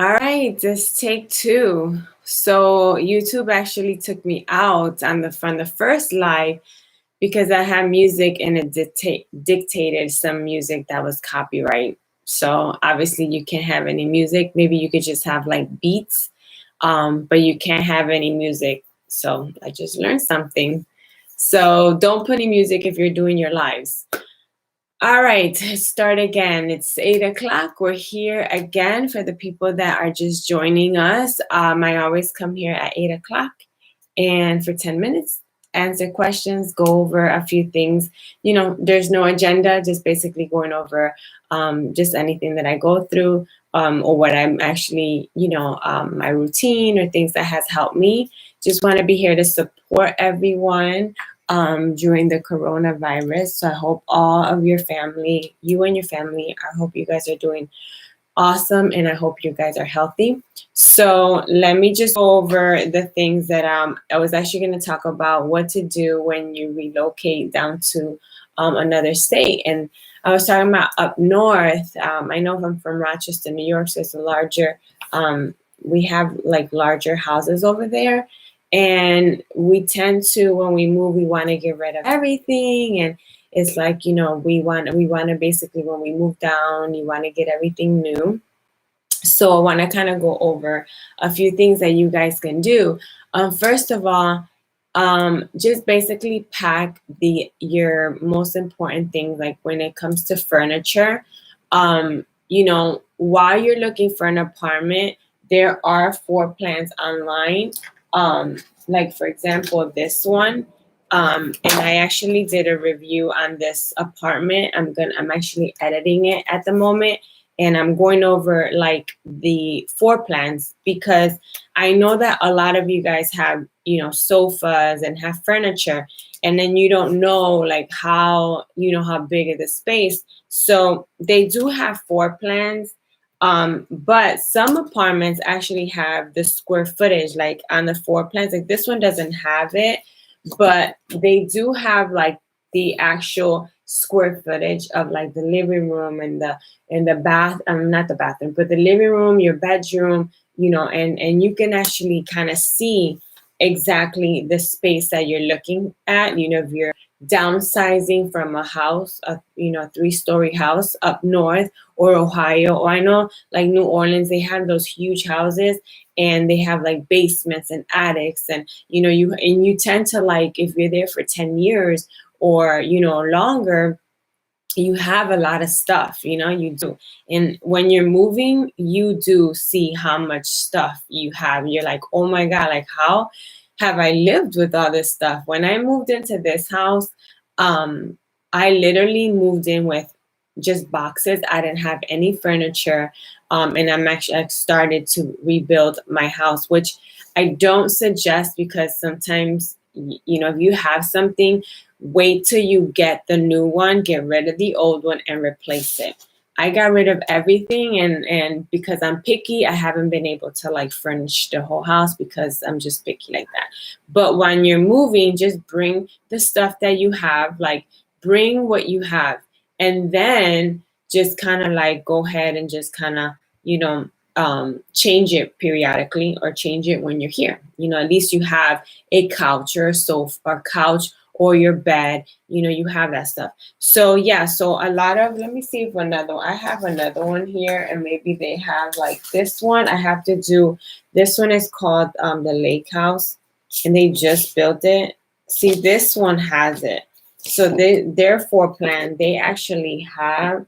All right, this take two. So YouTube actually took me out on from the first live because I had music and it dictated some music that was copyright. So obviously you can't have any music. Maybe you could just have like beats, but you can't have any music. So I just learned something. So don't put any music if you're doing your lives. All right, start again. It's 8 o'clock. We're here again for the people that are just joining us. I always come here at 8 o'clock and for 10 minutes, answer questions, go over a few things. There's no agenda, just basically going over just anything that I go through or what I'm actually, my routine or things that has helped me. Just want to be here to support everyone during the coronavirus. So I hope all of your family, you and your family, I hope you guys are doing awesome and I hope you guys are healthy. So let me just go over the things that I was actually going to talk about what to do when you relocate down to another state. And I was talking about up north. I know I'm from Rochester, New York, so it's a larger, we have like larger houses over there. And we tend to, when we move, we want to get rid of everything. And it's like, we want to basically, when we move down, you want to get everything new. So I want to kind of go over a few things that you guys can do. First of all, just basically pack your most important things, like when it comes to furniture. While you're looking for an apartment, there are floor plans online. Like for example, this one. And I actually did a review on this apartment. I'm actually editing it at the moment, and I'm going over like the floor plans because I know that a lot of you guys have, sofas and have furniture, and then you don't know like how big is the space. So they do have floor plans. But some apartments actually have the square footage like on the floor plans. Like this one doesn't have it, but they do have like the actual square footage of like the living room and the bath, not the bathroom, but the living room, your bedroom, and you can actually kind of see exactly the space that you're looking at. If you're downsizing from a house, a 3-story house up north or Ohio, or I know like New Orleans, they have those huge houses and they have like basements and attics, and you tend to, like, if you're there for 10 years or longer, you have a lot of stuff, you do. And when you're moving, you do see how much stuff you have. You're like, oh my God, like how have I lived with all this stuff? When I moved into this house, I literally moved in with just boxes. I didn't have any furniture. And I started to rebuild my house, which I don't suggest because sometimes, if you have something, wait till you get the new one, get rid of the old one and replace it. I got rid of everything, and because I'm picky, I haven't been able to like furnish the whole house because I'm just picky like that. But when you're moving, just bring the stuff that you have, like bring what you have, and then just kind of like go ahead and just kind of, change it periodically or change it when you're here. At least you have a couch or a sofa or couch or your bed, you have that stuff. So yeah, so a lot of, let me see if I have another one here, and maybe they have like this one. I have to do, this one is called the Lake House, and they just built it. See, this one has it. So their floor plan, they actually have,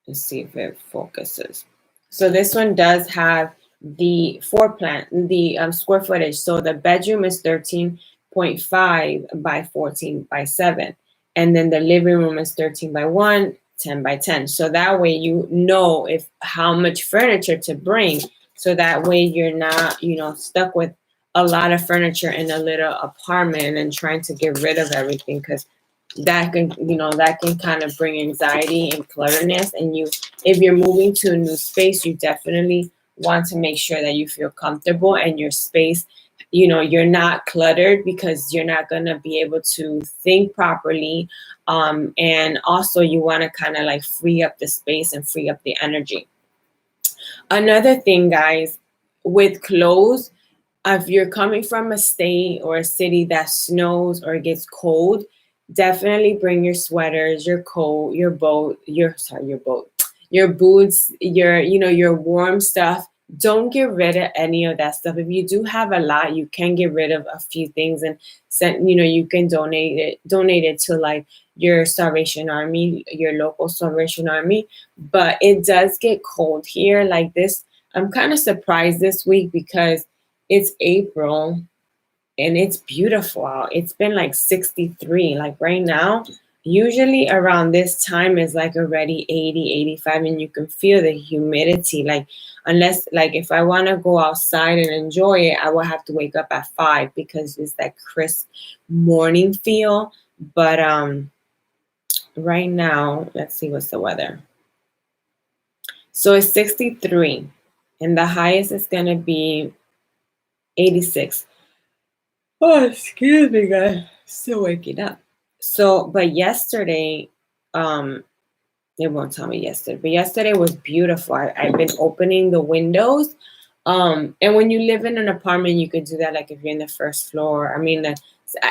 let's see if it focuses. So this one does have the floor plan, the square footage. So the bedroom is 13.5 by 14 by 7. And then the living room is 13 by 1, 10 by 10. So that way you know how much furniture to bring. So that way you're not, stuck with a lot of furniture in a little apartment and trying to get rid of everything, because that can kind of bring anxiety and clutterness. And if you're moving to a new space, you definitely want to make sure that you feel comfortable and your space, you're not cluttered, because you're not going to be able to think properly. And also you want to kind of like free up the space and free up the energy. Another thing, guys, with clothes, if you're coming from a state or a city that snows or gets cold, definitely bring your sweaters, your coat, your boots, your warm stuff. Don't get rid of any of that stuff. If you do have a lot, you can get rid of a few things and send, you can donate it to like your Salvation Army, your local Salvation Army. But it does get cold here like this. I'm kind of surprised this week because it's April and it's beautiful out. It's been like 63. Like right now, usually around this time is like already 80, 85, and you can feel the humidity. Like, unless, like, if I want to go outside and enjoy it, I will have to wake up at 5 because it's that crisp morning feel. But right now, let's see what's the weather. So it's 63, and the highest is going to be 86. Oh, excuse me, guys. Still waking up. So, but yesterday, it won't tell me yesterday, but yesterday was beautiful. I've been opening the windows. And when you live in an apartment, you could do that. Like if you're in the first floor. I mean,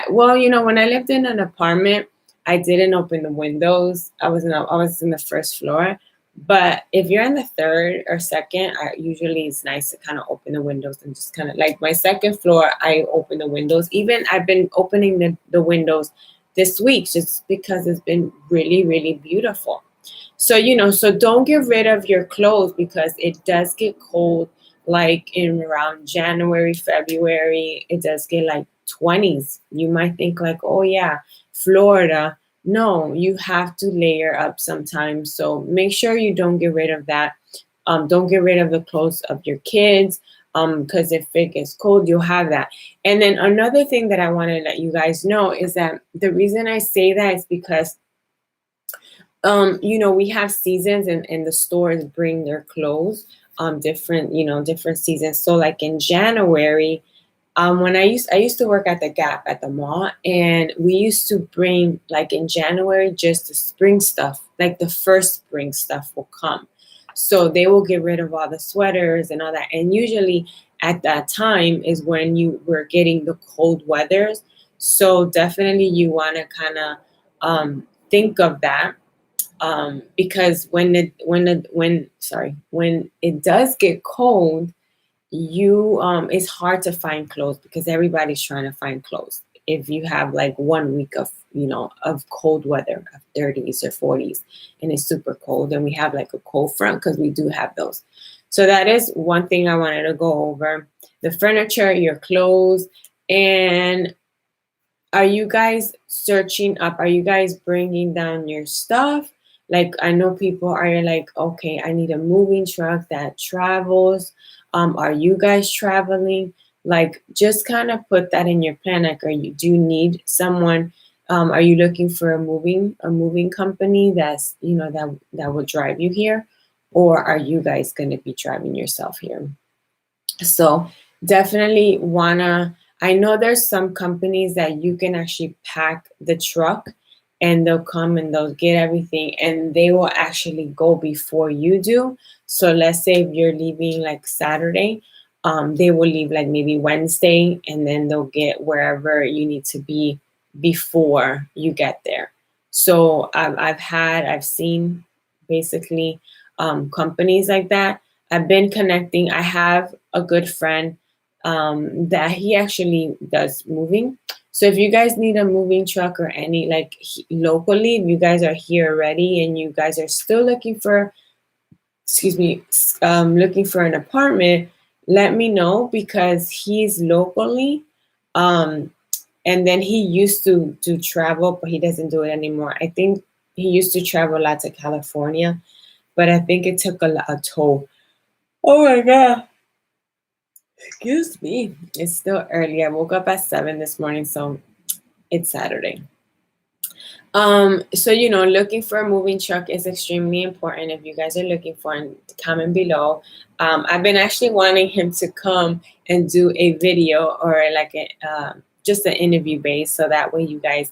when I lived in an apartment, I didn't open the windows. I was in the first floor. But if you're in the third or second, usually it's nice to kind of open the windows and just kind of like my second floor, I open the windows. Even I've been opening the windows this week just because it's been really, really beautiful. So, so don't get rid of your clothes because it does get cold, like in around January, February, it does get like 20s. You might think like, oh yeah, Florida. No, you have to layer up sometimes. So make sure you don't get rid of that. Don't get rid of the clothes of your kids. Because if it gets cold, you'll have that. And then another thing that I want to let you guys know is that the reason I say that is because we have seasons and the stores bring their clothes different seasons. So like in January, when I used to work at the Gap at the mall, and we used to bring, like in January, just the spring stuff, like the first spring stuff will come. So they will get rid of all the sweaters and all that. And usually at that time is when you were getting the cold weathers. So definitely you want to kind of think of that, because when it does get cold, it's hard to find clothes because everybody's trying to find clothes. If you have like 1 week of cold weather of 30s or 40s and it's super cold, and we have like a cold front, because we do have those. So that is one thing I wanted to go over: the furniture, your clothes. And are you guys searching up? Are you guys bringing down your stuff? Like, I know people are like, okay, I need a moving truck that travels. Are you guys traveling? Like, just kind of put that in your plan. Like, do you need someone? Are you looking for a moving company that's, that will drive you here? Or are you guys going to be driving yourself here? So definitely I know there's some companies that you can actually pack the truck and they'll come and they'll get everything and they will actually go before you do. So let's say if you're leaving like Saturday, they will leave like maybe Wednesday, and then they'll get wherever you need to be before you get there. So I've seen basically companies like that. I've been connecting. I have a good friend that he actually does moving. So if you guys need a moving truck or any like locally, if you guys are here already and you guys are still looking for, looking for an apartment, let me know, because he's locally. And then he used to travel, but he doesn't do it anymore. I think he used to travel a lot to California, but I think it took a toll. Oh my God. Excuse me. It's still early. I woke up at 7 this morning, so it's Saturday. So looking for a moving truck is extremely important. If you guys are looking for one, comment below. I've been actually wanting him to come and do a video or like just an interview base, so that way you guys,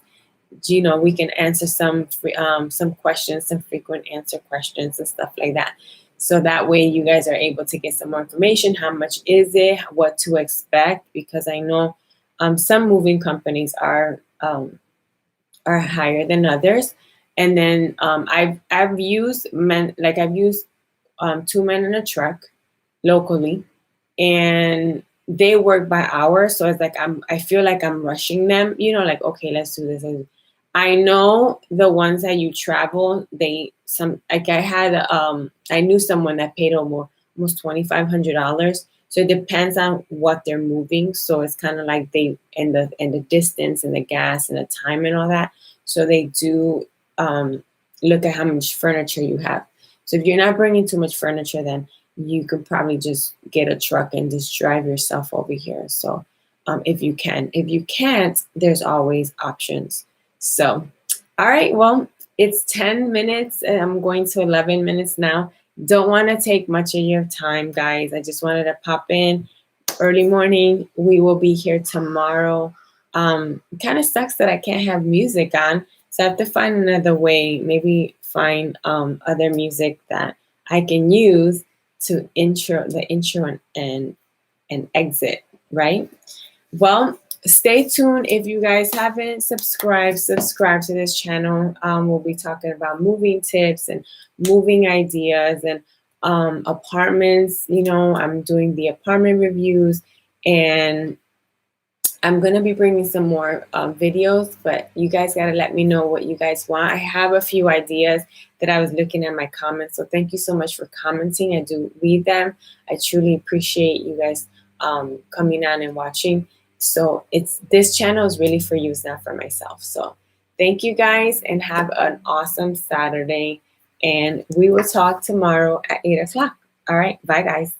we can answer some questions, some frequent answer questions and stuff like that. So that way you guys are able to get some more information. How much is it? What to expect? Because I know some moving companies are higher than others. And then I've used two men in a truck locally, and they work by hours. So it's like I feel like I'm rushing them, like, okay, let's do this. I know the ones that you travel, I knew someone that paid almost $2,500. So it depends on what they're moving. So it's kind of like they and the distance and the gas and the time and all that. So they do look at how much furniture you have. So if you're not bringing too much furniture, then you could probably just get a truck and just drive yourself over here. So if you can. If you can't, there's always options. So, all right, well, it's 10 minutes and I'm going to 11 minutes now. Don't want to take much of your time, guys. I just wanted to pop in early morning. We will be here tomorrow. It kind of sucks that I can't have music on. So I have to find another way, maybe find other music that I can use to the intro and exit, right? Well, stay tuned. If you guys haven't subscribe to this channel. We'll be talking about moving tips and moving ideas and apartments. I'm doing the apartment reviews, and I'm going to be bringing some more videos, but you guys got to let me know what you guys want. I have a few ideas that I was looking at my comments. So thank you so much for commenting. I do read them. I truly appreciate you guys coming on and watching. So this channel is really for you, it's not for myself. So thank you guys and have an awesome Saturday. And we will talk tomorrow at 8 o'clock. All right. Bye, guys.